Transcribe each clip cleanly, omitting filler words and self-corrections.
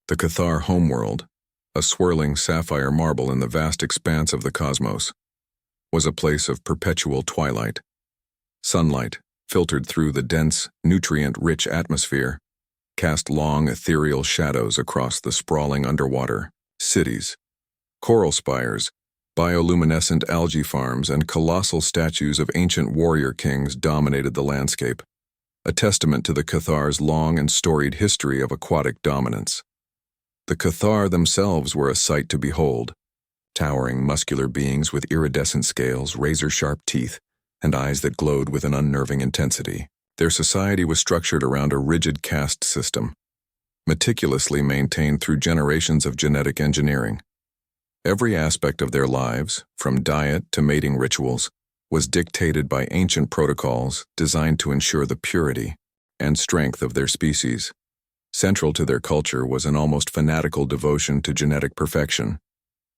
The Cathar homeworld, a swirling sapphire marble in the vast expanse of the cosmos, was a place of perpetual twilight. Sunlight, filtered through the dense, nutrient-rich atmosphere, cast long, ethereal shadows across the sprawling underwater cities. Coral spires, bioluminescent algae farms, and colossal statues of ancient warrior kings dominated the landscape, a testament to the Cathar's long and storied history of aquatic dominance. The Cathar themselves were a sight to behold, towering muscular beings with iridescent scales, razor-sharp teeth, and eyes that glowed with an unnerving intensity. Their society was structured around a rigid caste system, meticulously maintained through generations of genetic engineering. Every aspect of their lives, from diet to mating rituals, was dictated by ancient protocols designed to ensure the purity and strength of their species. Central to their culture was an almost fanatical devotion to genetic perfection.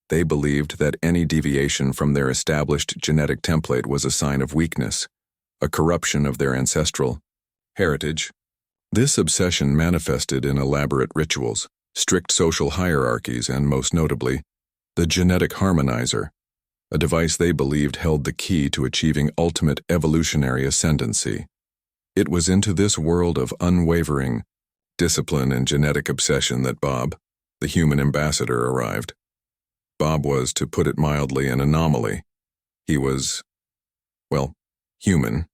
They believed that any deviation from their established genetic template was a sign of weakness, a corruption of their ancestral heritage. This obsession manifested in elaborate rituals, strict social hierarchies, and most notably, the Genetic Harmonizer, a device they believed held the key to achieving ultimate evolutionary ascendancy. It was into this world of unwavering discipline and genetic obsession that Bob, the human ambassador, arrived. Bob was, to put it mildly, an anomaly. He was, well, human,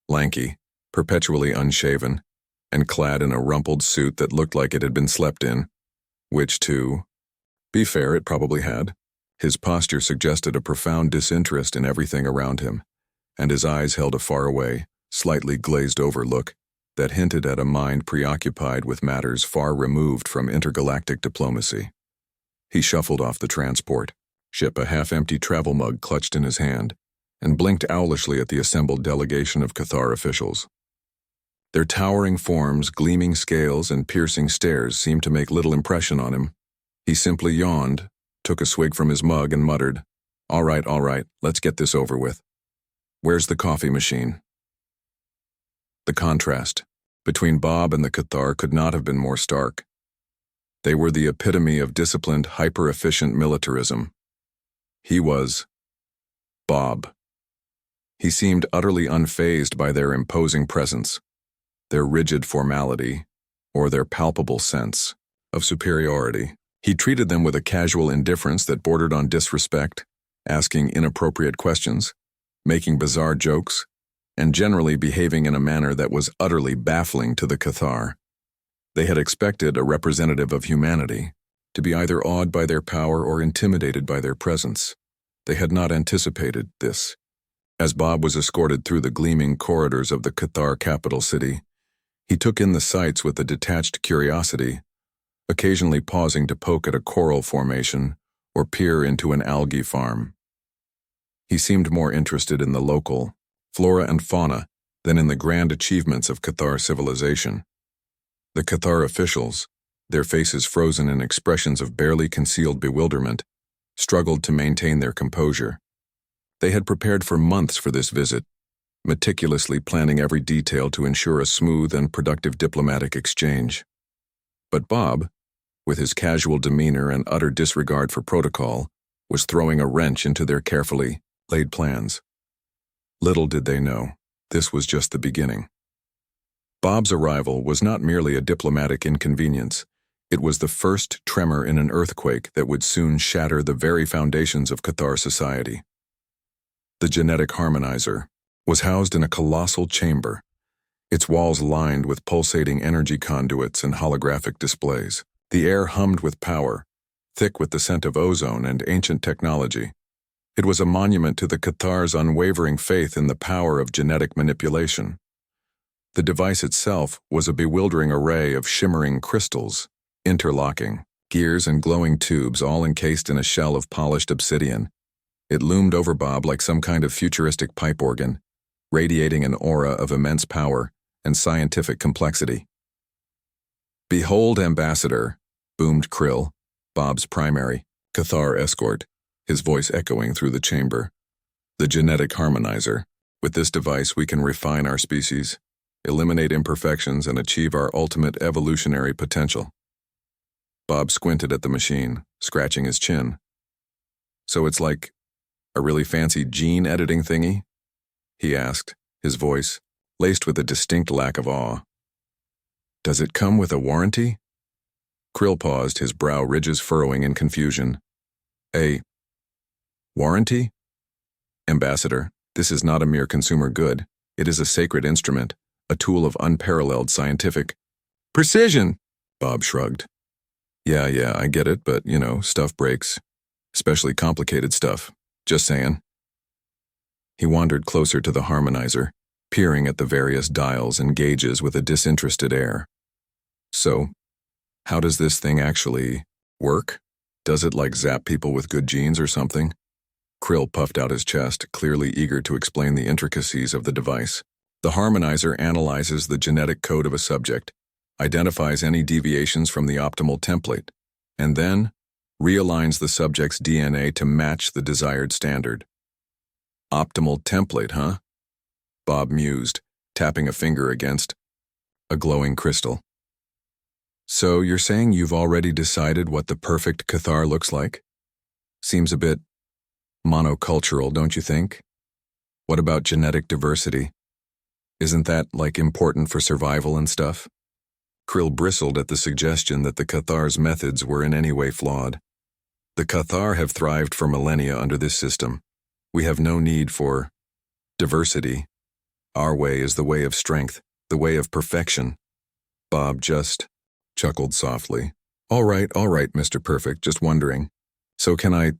lanky, perpetually unshaven, and clad in a rumpled suit that looked like it had been slept in, which, to be fair, it probably had. His posture suggested a profound disinterest in everything around him, and his eyes held a faraway, slightly glazed-over look that hinted at a mind preoccupied with matters far removed from intergalactic diplomacy. He shuffled off the transport ship, a half-empty travel mug clutched in his hand, and blinked owlishly at the assembled delegation of Cathar officials. Their towering forms, gleaming scales, and piercing stares seemed to make little impression on him. He simply yawned, took a swig from his mug, and muttered, all right, let's get this over with. Where's the coffee machine?" The contrast between Bob and the Cathar could not have been more stark. They were the epitome of disciplined, hyper-efficient militarism. He was Bob. He seemed utterly unfazed by their imposing presence, their rigid formality, or their palpable sense of superiority. He treated them with a casual indifference that bordered on disrespect, asking inappropriate questions, making bizarre jokes, and generally behaving in a manner that was utterly baffling to the Cathar. They had expected a representative of humanity to be either awed by their power or intimidated by their presence. They had not anticipated this. As Bob was escorted through the gleaming corridors of the Cathar capital city, he took in the sights with a detached curiosity, occasionally pausing to poke at a coral formation or peer into an algae farm. He seemed more interested in the local flora and fauna than in the grand achievements of Cathar civilization. The Cathar officials, their faces frozen in expressions of barely concealed bewilderment, struggled to maintain their composure. They had prepared for months for this visit, meticulously planning every detail to ensure a smooth and productive diplomatic exchange. But Bob, with his casual demeanor and utter disregard for protocol, was throwing a wrench into their carefully laid plans. Little did they know, this was just the beginning. Bob's arrival was not merely a diplomatic inconvenience. It was the first tremor in an earthquake that would soon shatter the very foundations of Cathar society. The Genetic Harmonizer was housed in a colossal chamber, its walls lined with pulsating energy conduits and holographic displays. The air hummed with power, thick with the scent of ozone and ancient technology. It was a monument to the Cathar's unwavering faith in the power of genetic manipulation. The device itself was a bewildering array of shimmering crystals, interlocking, gears and glowing tubes all encased in a shell of polished obsidian. It loomed over Bob like some kind of futuristic pipe organ, radiating an aura of immense power and scientific complexity. "Behold, Ambassador," boomed Krill, Bob's primary Cathar escort, his voice echoing through the chamber. "The Genetic Harmonizer. With this device we can refine our species, eliminate imperfections, and achieve our ultimate evolutionary potential." Bob squinted at the machine, scratching his chin. So it's like a really fancy gene editing thingy? He asked, his voice laced with a distinct lack of awe. Does it come with a warranty? Krill paused, his brow ridges furrowing in confusion. A warranty? Ambassador, this is not a mere consumer good. It is a sacred instrument, a tool of unparalleled scientific precision, Bob shrugged. Yeah, I get it, but, stuff breaks. Especially complicated stuff. Just saying. He wandered closer to the harmonizer, peering at the various dials and gauges with a disinterested air. So, how does this thing actually work? Does it zap people with good genes or something? Krill puffed out his chest, clearly eager to explain the intricacies of the device. The harmonizer analyzes the genetic code of a subject, identifies any deviations from the optimal template, and then realigns the subject's DNA to match the desired standard. Optimal template, huh? Bob mused, tapping a finger against a glowing crystal. So you're saying you've already decided what the perfect Cathar looks like? Seems a bit monocultural, don't you think? What about genetic diversity? Isn't that, important for survival and stuff? Krill bristled at the suggestion that the Cathar's methods were in any way flawed. The Cathar have thrived for millennia under this system. We have no need for diversity. Our way is the way of strength, the way of perfection. Bob just chuckled softly. All right, Mr. Perfect, just wondering. So can I,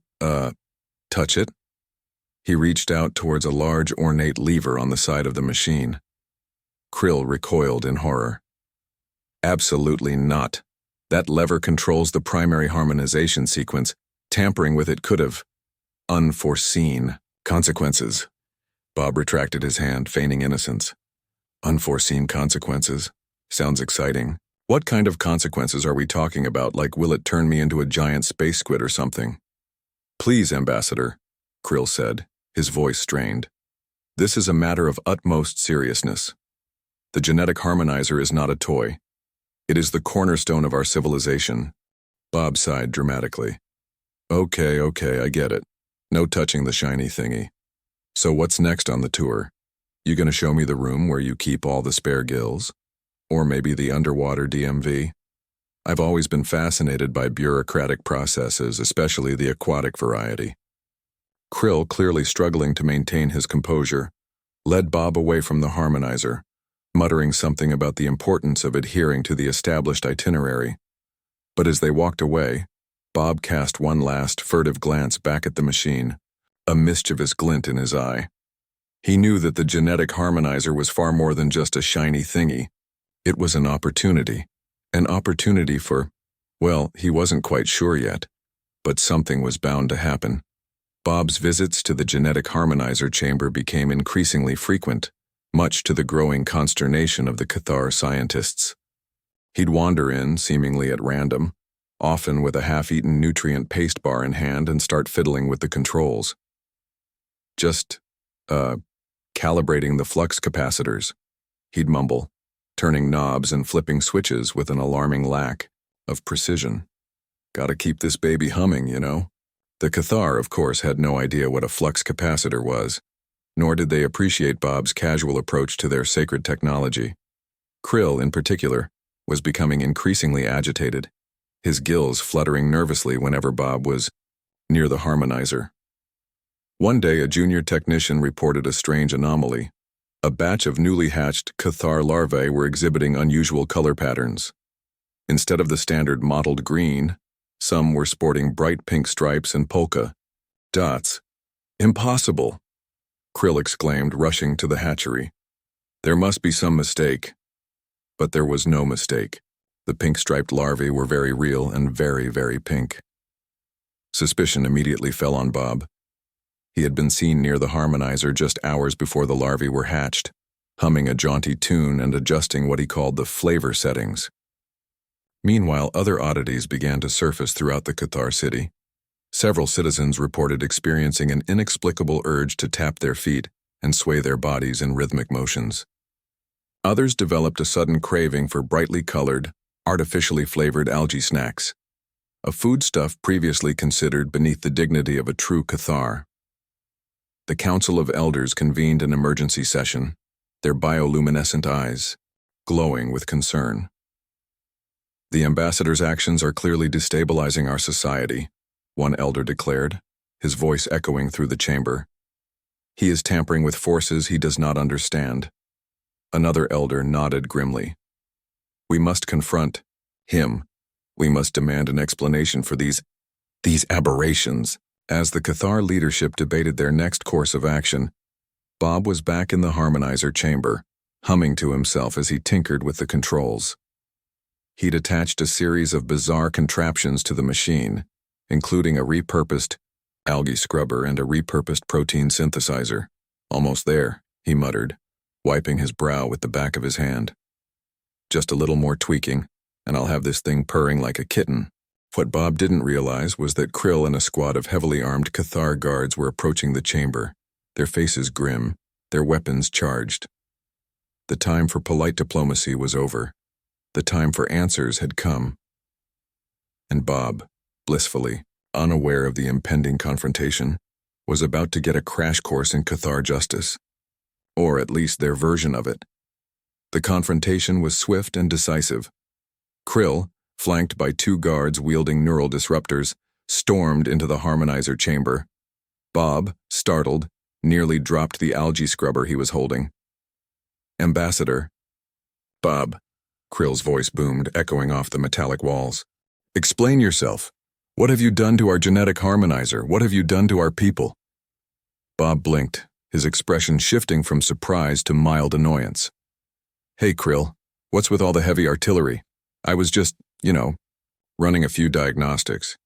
touch it? He reached out towards a large, ornate lever on the side of the machine. Krill recoiled in horror. Absolutely not. That lever controls the primary harmonization sequence. Tampering with it could have unforeseen consequences. Bob retracted his hand, feigning innocence. Unforeseen consequences? Sounds exciting. What kind of consequences are we talking about? Will it turn me into a giant space squid or something? Please, Ambassador, Krill said, his voice strained. This is a matter of utmost seriousness. The genetic harmonizer is not a toy. It is the cornerstone of our civilization. Bob sighed dramatically. Okay, I get it. No touching the shiny thingy. So what's next on the tour? You gonna show me the room where you keep all the spare gills? Or maybe the underwater DMV? I've always been fascinated by bureaucratic processes, especially the aquatic variety. Krill, clearly struggling to maintain his composure, led Bob away from the harmonizer, muttering something about the importance of adhering to the established itinerary. But as they walked away, Bob cast one last furtive glance back at the machine, a mischievous glint in his eye. He knew that the genetic harmonizer was far more than just a shiny thingy. It was an opportunity for, well, he wasn't quite sure yet, but something was bound to happen. Bob's visits to the genetic harmonizer chamber became increasingly frequent, much to the growing consternation of the Cathar scientists. He'd wander in, seemingly at random, often with a half-eaten nutrient paste bar in hand, and start fiddling with the controls. Just, calibrating the flux capacitors, he'd mumble, turning knobs and flipping switches with an alarming lack of precision. Gotta keep this baby humming, The Cathar, of course, had no idea what a flux capacitor was, nor did they appreciate Bob's casual approach to their sacred technology. Krill, in particular, was becoming increasingly agitated, his gills fluttering nervously whenever Bob was near the harmonizer. One day, a junior technician reported a strange anomaly. A batch of newly hatched Cathar larvae were exhibiting unusual color patterns. Instead of the standard mottled green, some were sporting bright pink stripes and polka dots. Impossible! Krill exclaimed, rushing to the hatchery. There must be some mistake. But there was no mistake. The pink-striped larvae were very real and very, very pink. Suspicion immediately fell on Bob. He had been seen near the harmonizer just hours before the larvae were hatched, humming a jaunty tune and adjusting what he called the flavor settings. Meanwhile, other oddities began to surface throughout the Cathar city. Several citizens reported experiencing an inexplicable urge to tap their feet and sway their bodies in rhythmic motions. Others developed a sudden craving for brightly colored, artificially flavored algae snacks, a foodstuff previously considered beneath the dignity of a true Cathar. The Council of Elders convened an emergency session, their bioluminescent eyes glowing with concern. The ambassador's actions are clearly destabilizing our society, one elder declared, his voice echoing through the chamber. He is tampering with forces he does not understand. Another elder nodded grimly. We must confront him. We must demand an explanation for these aberrations. As the Cathar leadership debated their next course of action, Bob was back in the harmonizer chamber, humming to himself as he tinkered with the controls. He'd attached a series of bizarre contraptions to the machine, including a repurposed algae scrubber and a repurposed protein synthesizer. Almost there, he muttered, wiping his brow with the back of his hand. Just a little more tweaking, and I'll have this thing purring like a kitten. What Bob didn't realize was that Krill and a squad of heavily armed Cathar guards were approaching the chamber, their faces grim, their weapons charged. The time for polite diplomacy was over. The time for answers had come. And Bob, blissfully, unaware of the impending confrontation, was about to get a crash course in Cathar justice. Or at least their version of it. The confrontation was swift and decisive. Krill, flanked by two guards wielding neural disruptors, stormed into the harmonizer chamber. Bob, startled, nearly dropped the algae scrubber he was holding. Ambassador. Bob, Krill's voice boomed, echoing off the metallic walls. Explain yourself. What have you done to our genetic harmonizer? What have you done to our people? Bob blinked, his expression shifting from surprise to mild annoyance. Hey, Krill, what's with all the heavy artillery? I was just, running a few diagnostics.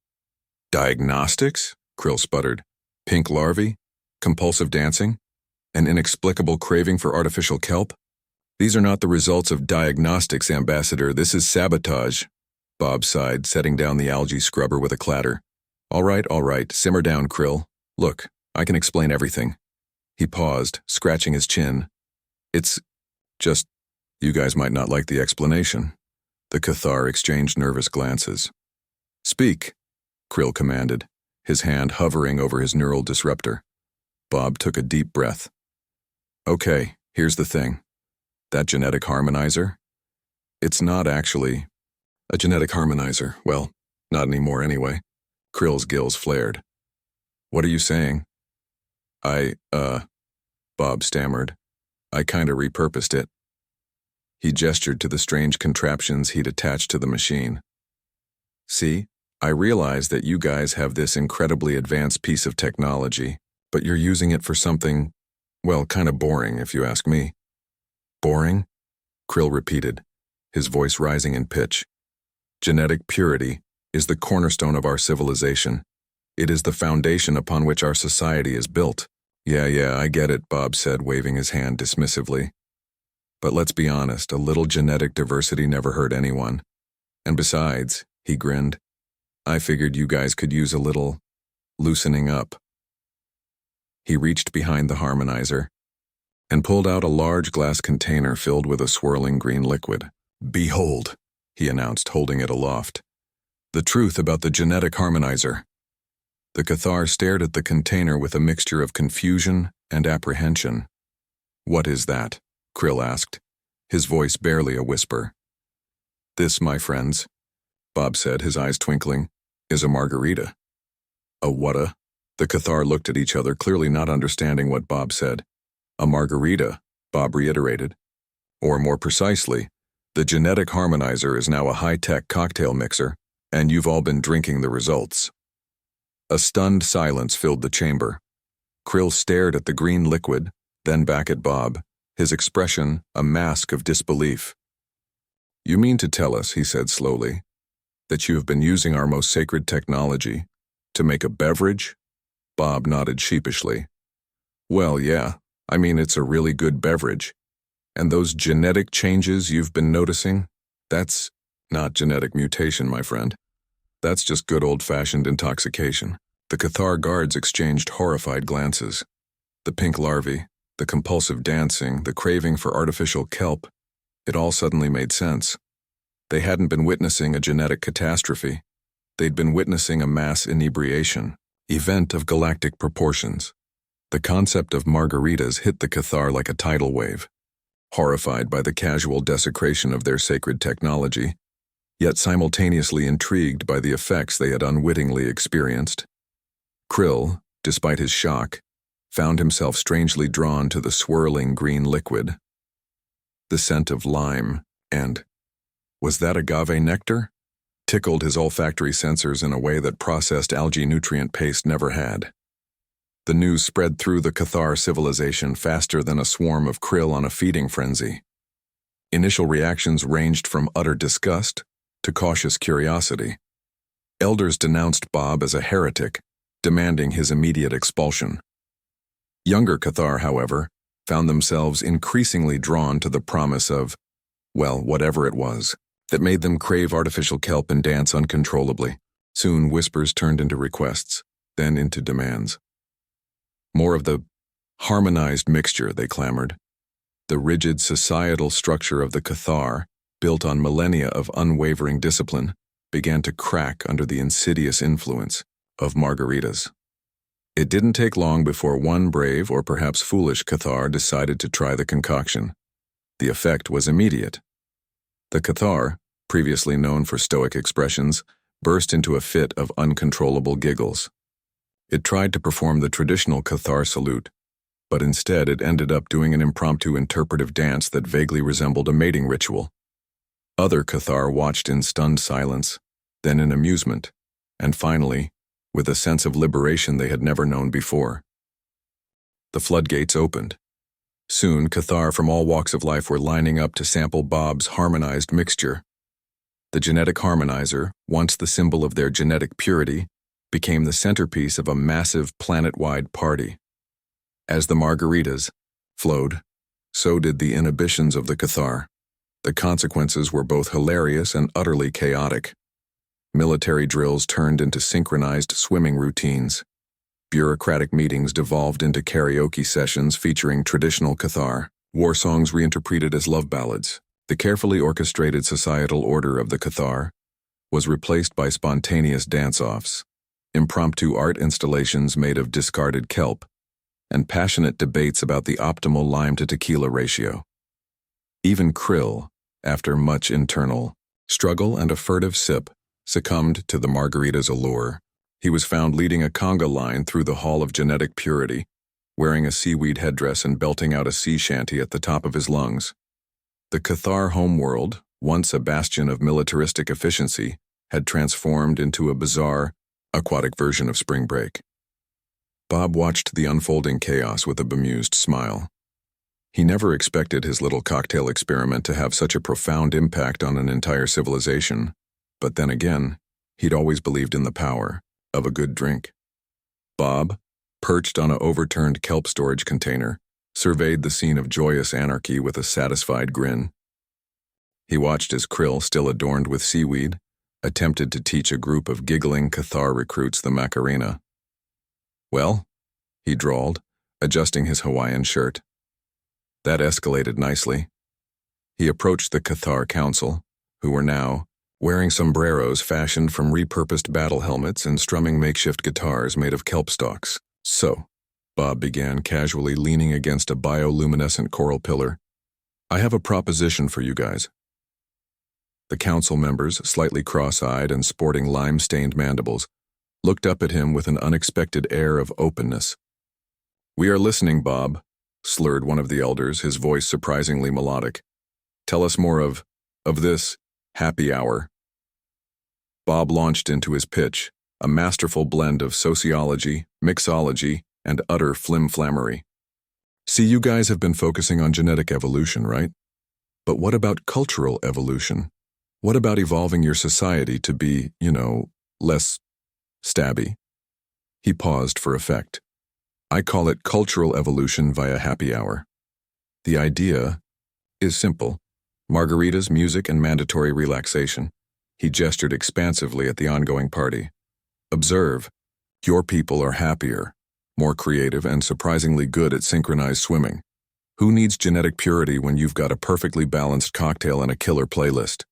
Diagnostics? Krill sputtered. Pink larvae? Compulsive dancing? An inexplicable craving for artificial kelp? These are not the results of diagnostics, Ambassador. This is sabotage. Bob sighed, setting down the algae scrubber with a clatter. All right, simmer down, Krill. Look, I can explain everything. He paused, scratching his chin. It's just, you guys might not like the explanation. The Cathar exchanged nervous glances. Speak, Krill commanded, his hand hovering over his neural disruptor. Bob took a deep breath. Okay, here's the thing. That genetic harmonizer? It's not actually a genetic harmonizer. Well, not anymore anyway. Krill's gills flared. What are you saying? Bob stammered. I kinda repurposed it. He gestured to the strange contraptions he'd attached to the machine. See, I realize that you guys have this incredibly advanced piece of technology, but you're using it for something, well, kinda boring if you ask me. Boring? Krill repeated, his voice rising in pitch. Genetic purity is the cornerstone of our civilization. It is the foundation upon which our society is built. Yeah, I get it, Bob said, waving his hand dismissively. But let's be honest, a little genetic diversity never hurt anyone. And besides, he grinned, I figured you guys could use a little loosening up. He reached behind the harmonizer and pulled out a large glass container filled with a swirling green liquid. Behold, he announced, holding it aloft. The truth about the genetic harmonizer. The Cathar stared at the container with a mixture of confusion and apprehension. What is that? Krill asked, his voice barely a whisper. This, my friends, Bob said, his eyes twinkling, is a Margarita. A what-a? The Cathar looked at each other, clearly not understanding what Bob said. A Margarita, Bob reiterated. Or more precisely, the genetic harmonizer is now a high-tech cocktail mixer, and you've all been drinking the results. A stunned silence filled the chamber. Krill stared at the green liquid, then back at Bob, his expression a mask of disbelief. You mean to tell us, he said slowly, that you have been using our most sacred technology to make a beverage? Bob nodded sheepishly. Well, yeah, I mean it's a really good beverage. And those genetic changes you've been noticing? That's not genetic mutation, my friend. That's just good old-fashioned intoxication. The Cathar guards exchanged horrified glances. The pink larvae, the compulsive dancing, the craving for artificial kelp, it all suddenly made sense. They hadn't been witnessing a genetic catastrophe. They'd been witnessing a mass inebriation, event of galactic proportions. The concept of margaritas hit the Cathar like a tidal wave. Horrified by the casual desecration of their sacred technology, yet simultaneously intrigued by the effects they had unwittingly experienced, Krill, despite his shock, found himself strangely drawn to the swirling green liquid. The scent of lime and, was that agave nectar? Tickled his olfactory sensors in a way that processed algae nutrient paste never had. The news spread through the Cathar civilization faster than a swarm of krill on a feeding frenzy. Initial reactions ranged from utter disgust to cautious curiosity. Elders denounced Bob as a heretic, demanding his immediate expulsion. Younger Cathar, however, found themselves increasingly drawn to the promise of, well, whatever it was, that made them crave artificial kelp and dance uncontrollably. Soon whispers turned into requests, then into demands. More of the harmonized mixture, they clamored. The rigid societal structure of the Cathar, built on millennia of unwavering discipline, began to crack under the insidious influence of margaritas. It didn't take long before one brave or perhaps foolish Cathar decided to try the concoction. The effect was immediate. The Cathar, previously known for stoic expressions, burst into a fit of uncontrollable giggles. It tried to perform the traditional Cathar salute, but instead it ended up doing an impromptu interpretive dance that vaguely resembled a mating ritual. Other Cathar watched in stunned silence, then in amusement, and finally, with a sense of liberation they had never known before. The floodgates opened. Soon, Cathar from all walks of life were lining up to sample Bob's harmonized mixture. The Genetic Harmonizer, once the symbol of their genetic purity, became the centerpiece of a massive planet-wide party. As the margaritas flowed, so did the inhibitions of the Cathar. The consequences were both hilarious and utterly chaotic. Military drills turned into synchronized swimming routines. Bureaucratic meetings devolved into karaoke sessions featuring traditional Cathar, war songs reinterpreted as love ballads. The carefully orchestrated societal order of the Cathar was replaced by spontaneous dance-offs, impromptu art installations made of discarded kelp, and passionate debates about the optimal lime-to-tequila ratio. Even Krill, after much internal struggle and a furtive sip, succumbed to the margarita's allure. He was found leading a conga line through the Hall of Genetic Purity, wearing a seaweed headdress and belting out a sea shanty at the top of his lungs. The Cathar homeworld, once a bastion of militaristic efficiency, had transformed into a bizarre, aquatic version of spring break. Bob watched the unfolding chaos with a bemused smile. He never expected his little cocktail experiment to have such a profound impact on an entire civilization, but then again, he'd always believed in the power of a good drink. Bob, perched on an overturned kelp storage container, surveyed the scene of joyous anarchy with a satisfied grin. He watched as Krill, still adorned with seaweed, attempted to teach a group of giggling Cathar recruits the Macarena. "Well," he drawled, adjusting his Hawaiian shirt. That escalated nicely. He approached the Cathar Council, who were now wearing sombreros fashioned from repurposed battle helmets and strumming makeshift guitars made of kelp stalks. "So," Bob began, casually leaning against a bioluminescent coral pillar, "I have a proposition for you guys." The council members, slightly cross-eyed and sporting lime-stained mandibles, looked up at him with an unexpected air of openness. "We are listening, Bob," slurred one of the elders, his voice surprisingly melodic. "Tell us more of this happy hour." Bob launched into his pitch, a masterful blend of sociology, mixology, and utter flim-flammery. "See, you guys have been focusing on genetic evolution, right? But what about cultural evolution? What about evolving your society to be, less stabby?" He paused for effect. "I call it cultural evolution via happy hour. The idea is simple. Margaritas, music, and mandatory relaxation." He gestured expansively at the ongoing party. "Observe, your people are happier, more creative, and surprisingly good at synchronized swimming. Who needs genetic purity when you've got a perfectly balanced cocktail and a killer playlist?"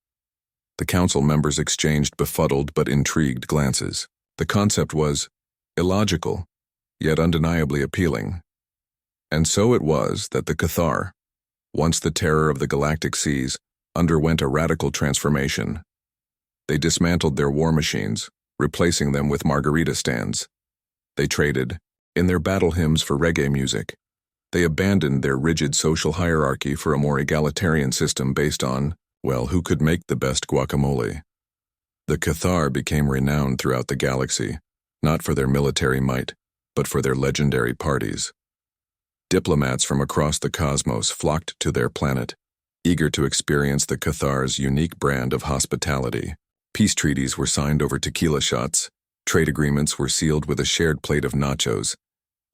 The council members exchanged befuddled but intrigued glances. The concept was illogical, yet undeniably appealing. And so it was that the Cathar, once the terror of the galactic seas, underwent a radical transformation. They dismantled their war machines, replacing them with Margarita stands. They traded, in their battle hymns for reggae music. They abandoned their rigid social hierarchy for a more egalitarian system based on, well, who could make the best guacamole. The Cathar became renowned throughout the galaxy, not for their military might, but for their legendary parties. Diplomats from across the cosmos flocked to their planet, eager to experience the Cathar's unique brand of hospitality. Peace treaties were signed over tequila shots, trade agreements were sealed with a shared plate of nachos,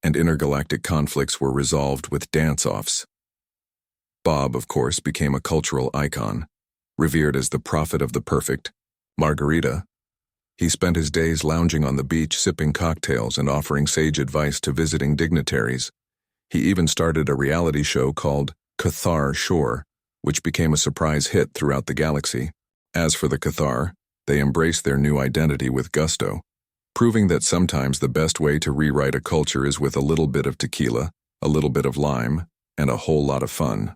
and intergalactic conflicts were resolved with dance-offs. Bob, of course, became a cultural icon, revered as the prophet of the perfect. Margarita. He spent his days lounging on the beach, sipping cocktails and offering sage advice to visiting dignitaries. He even started a reality show called Cathar Shore, which became a surprise hit throughout the galaxy. As for the Cathar, they embraced their new identity with gusto, proving that sometimes the best way to rewrite a culture is with a little bit of tequila, a little bit of lime, and a whole lot of fun.